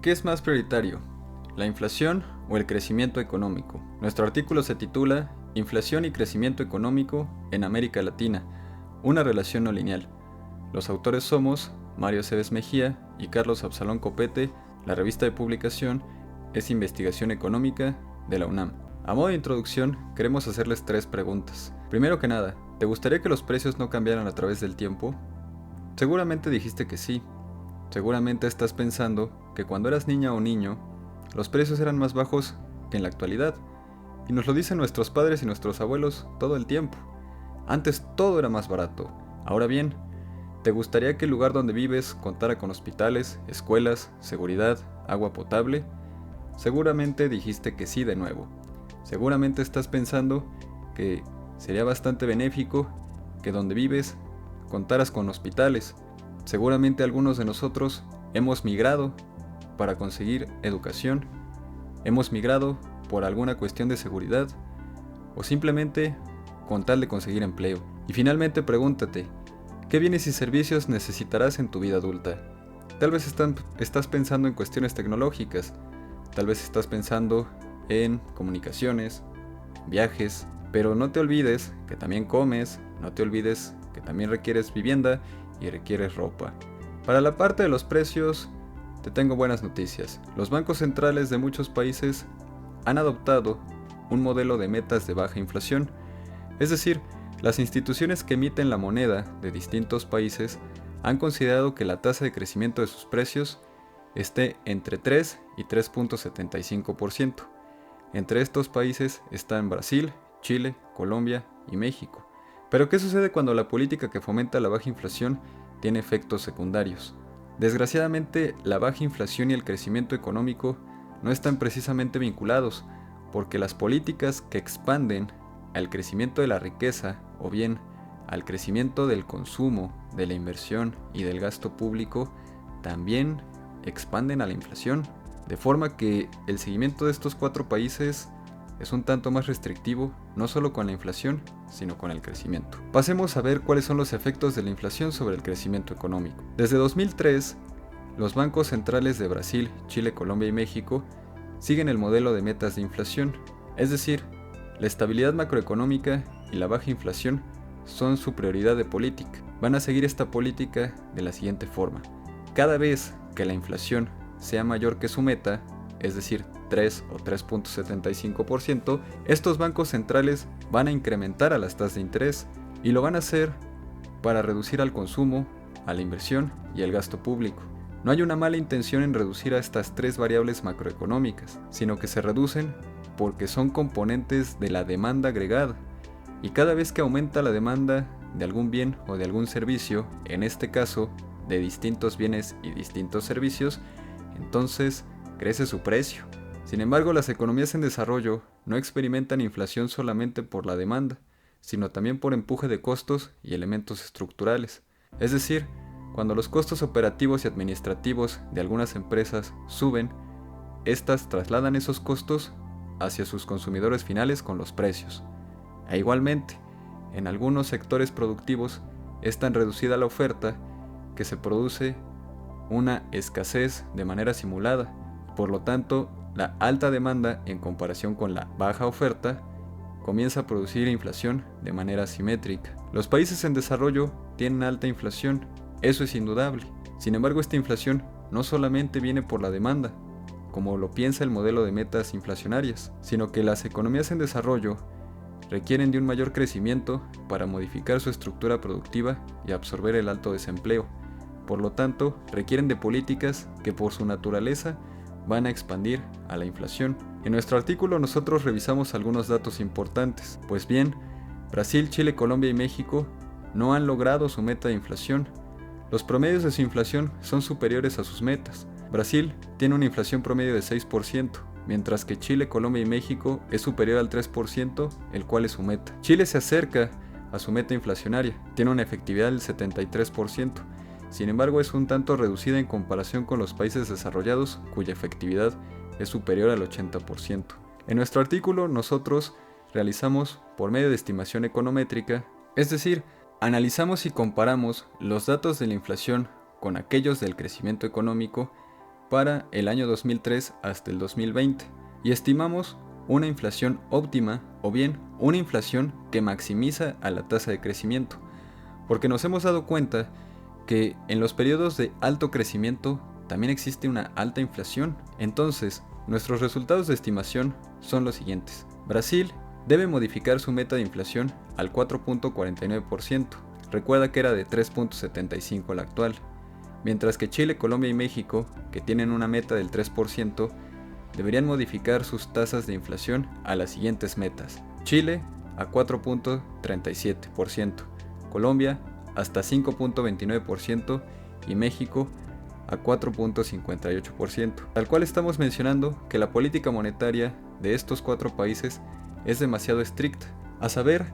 ¿Qué es más prioritario? ¿La inflación o el crecimiento económico? Nuestro artículo se titula Inflación y crecimiento económico en América Latina, una relación no lineal. Los autores somos Mario Cebes Mejía y Carlos Absalón Copete. La revista de publicación es Investigación Económica de la UNAM. A modo de introducción, queremos hacerles 3 preguntas. Primero que nada, ¿te gustaría que los precios no cambiaran a través del tiempo? Seguramente dijiste que sí. Seguramente estás pensando que cuando eras niña o niño, los precios eran más bajos que en la actualidad. Y nos lo dicen nuestros padres y nuestros abuelos todo el tiempo. Antes todo era más barato. Ahora bien, ¿te gustaría que el lugar donde vives contara con hospitales, escuelas, seguridad, agua potable? Seguramente dijiste que sí de nuevo. Seguramente estás pensando que sería bastante benéfico que donde vives contaras con hospitales. Seguramente algunos de nosotros hemos migrado para conseguir educación, hemos migrado por alguna cuestión de seguridad o simplemente con tal de conseguir empleo. Y finalmente pregúntate, ¿qué bienes y servicios necesitarás en tu vida adulta? Tal vez estás pensando en cuestiones tecnológicas, tal vez estás pensando en comunicaciones, viajes, pero no te olvides que también comes, no te olvides que también requieres vivienda y requieres ropa. Para la parte de los precios, te tengo buenas noticias. Los bancos centrales de muchos países han adoptado un modelo de metas de baja inflación, es decir, las instituciones que emiten la moneda de distintos países han considerado que la tasa de crecimiento de sus precios esté entre 3 y 3.75%. Entre estos países están Brasil, Chile, Colombia y México. Pero ¿qué sucede cuando la política que fomenta la baja inflación tiene efectos secundarios? Desgraciadamente, la baja inflación y el crecimiento económico no están precisamente vinculados, porque las políticas que expanden al crecimiento de la riqueza o bien al crecimiento del consumo, de la inversión y del gasto público también expanden a la inflación, de forma que el seguimiento de estos 4 países es un tanto más restrictivo, no solo con la inflación, sino con el crecimiento. Pasemos a ver cuáles son los efectos de la inflación sobre el crecimiento económico. Desde 2003, los bancos centrales de Brasil, Chile, Colombia y México siguen el modelo de metas de inflación, es decir, la estabilidad macroeconómica y la baja inflación son su prioridad de política. Van a seguir esta política de la siguiente forma. Cada vez que la inflación sea mayor que su meta, es decir, 3 o 3.75%, estos bancos centrales van a incrementar a las tasas de interés y lo van a hacer para reducir al consumo, a la inversión y al gasto público. No hay una mala intención en reducir a estas 3 variables macroeconómicas, sino que se reducen porque son componentes de la demanda agregada. Y cada vez que aumenta la demanda de algún bien o de algún servicio, en este caso de distintos bienes y distintos servicios, entonces crece su precio. Sin embargo, las economías en desarrollo no experimentan inflación solamente por la demanda, sino también por empuje de costos y elementos estructurales. Es decir, cuando los costos operativos y administrativos de algunas empresas suben, estas trasladan esos costos hacia sus consumidores finales con los precios. E igualmente, en algunos sectores productivos es tan reducida la oferta que se produce una escasez de manera simulada. Por lo tanto, la alta demanda en comparación con la baja oferta comienza a producir inflación de manera asimétrica. Los países en desarrollo tienen alta inflación, eso es indudable. Sin embargo, esta inflación no solamente viene por la demanda, como lo piensa el modelo de metas inflacionarias, sino que las economías en desarrollo requieren de un mayor crecimiento para modificar su estructura productiva y absorber el alto desempleo. Por lo tanto, requieren de políticas que por su naturaleza van a expandir a la inflación. En nuestro artículo nosotros revisamos algunos datos importantes. Pues bien, Brasil, Chile, Colombia y México no han logrado su meta de inflación. Los promedios de su inflación son superiores a sus metas. Brasil tiene una inflación promedio de 6%, mientras que Chile, Colombia y México es superior al 3%, el cual es su meta. Chile se acerca a su meta inflacionaria, tiene una efectividad del 73%. Sin embargo, es un tanto reducida en comparación con los países desarrollados, cuya efectividad es superior al 80%. En nuestro artículo, nosotros realizamos, por medio de estimación econométrica, es decir, analizamos y comparamos los datos de la inflación con aquellos del crecimiento económico para el año 2003 hasta el 2020 y estimamos una inflación óptima o bien una inflación que maximiza a la tasa de crecimiento, porque nos hemos dado cuenta que en los periodos de alto crecimiento también existe una alta inflación. Entonces, nuestros resultados de estimación son los siguientes. Brasil debe modificar su meta de inflación al 4.49%. Recuerda que era de 3.75 la actual. Mientras que Chile, Colombia y México, que tienen una meta del 3%, deberían modificar sus tasas de inflación a las siguientes metas. Chile a 4.37%, Colombia hasta 5.29% y México a 4.58%. Tal cual estamos mencionando que la política monetaria de estos 4 países es demasiado estricta. A saber,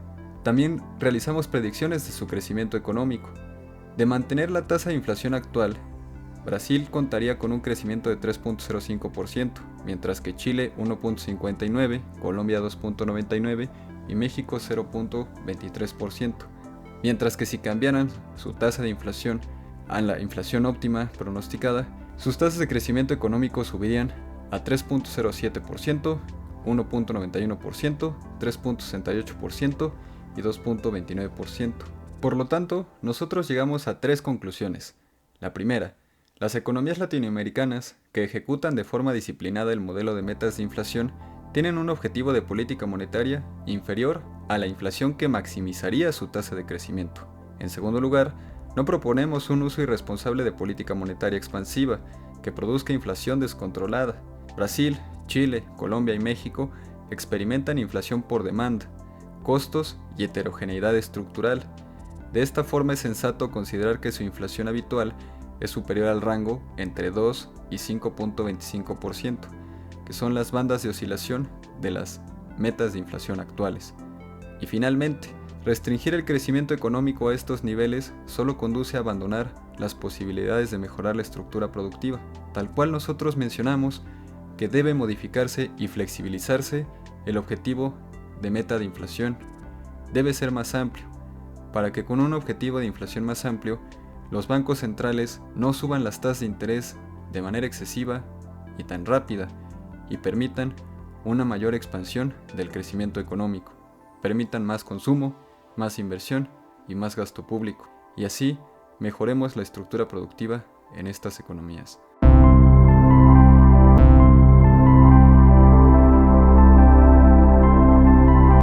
también realizamos predicciones de su crecimiento económico. De mantener la tasa de inflación actual, Brasil contaría con un crecimiento de 3.05%, mientras que Chile 1.59%, Colombia 2.99% y México 0.23%. Mientras que si cambiaran su tasa de inflación a la inflación óptima pronosticada, sus tasas de crecimiento económico subirían a 3.07%, 1.91%, 3.68% y 2.29%. Por lo tanto, nosotros llegamos a 3 conclusiones. La primera, las economías latinoamericanas que ejecutan de forma disciplinada el modelo de metas de inflación tienen un objetivo de política monetaria inferior a la inflación que maximizaría su tasa de crecimiento. En segundo lugar, no proponemos un uso irresponsable de política monetaria expansiva que produzca inflación descontrolada. Brasil, Chile, Colombia y México experimentan inflación por demanda, costos y heterogeneidad estructural. De esta forma es sensato considerar que su inflación habitual es superior al rango entre 2 y 5.25%, que son las bandas de oscilación de las metas de inflación actuales. Y finalmente, restringir el crecimiento económico a estos niveles solo conduce a abandonar las posibilidades de mejorar la estructura productiva, tal cual nosotros mencionamos que debe modificarse y flexibilizarse el objetivo de meta de inflación. Debe ser más amplio, para que con un objetivo de inflación más amplio, los bancos centrales no suban las tasas de interés de manera excesiva y tan rápida y permitan una mayor expansión del crecimiento económico, permitan más consumo, más inversión y más gasto público, y así mejoremos la estructura productiva en estas economías.